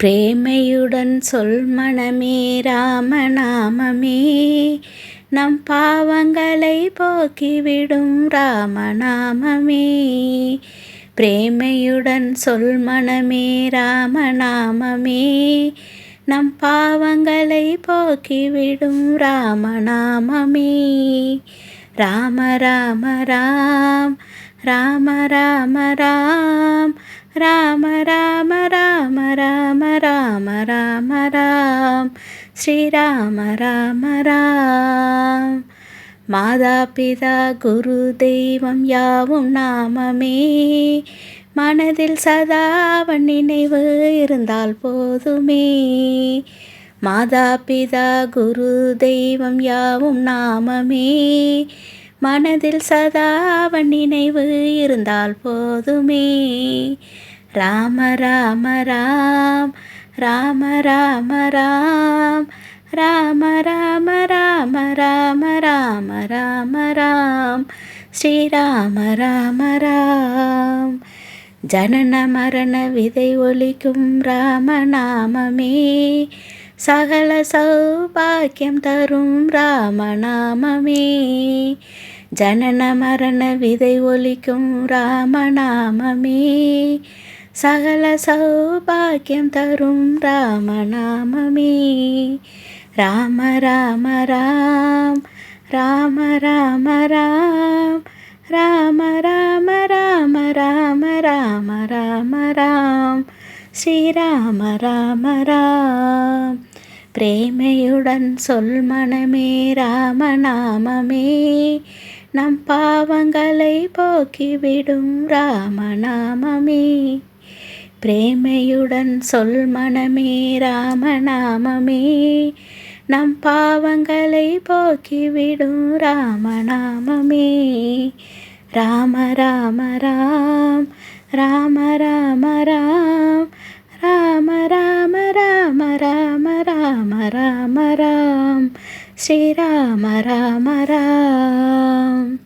பிரேமையுடன் சொல் மனமே ராமநாமமே, நம் பாவங்களை போக்கிவிடும் ராமநாமமே. பிரேமையுடன் சொல் மனமே ராமநாமமே, நம் பாவங்களை போக்கிவிடும் ராமநாமமே. ராம ராம ராம் ராம ராம ராம் ராம ராம ராம ராம ராம ராம ராம் ஸ்ரீராம ராம ராம். மாதா பிதா குரு தெய்வம் யாவும் நாமமே, மனதில் சதா அவன் நினைவு இருந்தால் போதுமே. மாதா பிதா குரு தெய்வம் யாவும் நாமமே, மனதில் சதா அவன் நினைவு இருந்தால் போதுமே. ராம ராம ராம் ராம ராம ராம் ராம ராம ராம ராம ராம ராம ராம் ஸ்ரீராம ராம ராம். ஜனன மரண விதை ஒலிக்கும் ராமநாமமே, சகல சௌபாக்கியம் தரும் ராமநாமமே. ஜனன மரண விதை ஒலிக்கும் ராமநாமமே, சகல சௌபாக்கியம் தரும் ராமநாமமே. ராம ராம ராம் ராம ராம ராம் ராம ராம ராம ராம ராம ராம ராம் ஸ்ரீராம ராம ராம். பிரேமையுடன் சொல் மனமே ராமநாமமே, நம் பாவங்களை போக்கிவிடும் ராமநாமமே. பிரேமையுடன் சொல் மனமே ராமநாமமே, நம் பாவங்களை போக்கிவிடும் ராமநாமமே. ராம ராம ராம் ராம ராம ராம் ராம ராம ராம ராம ராம ராம ராம் ஸ்ரீராம ராம ராம்.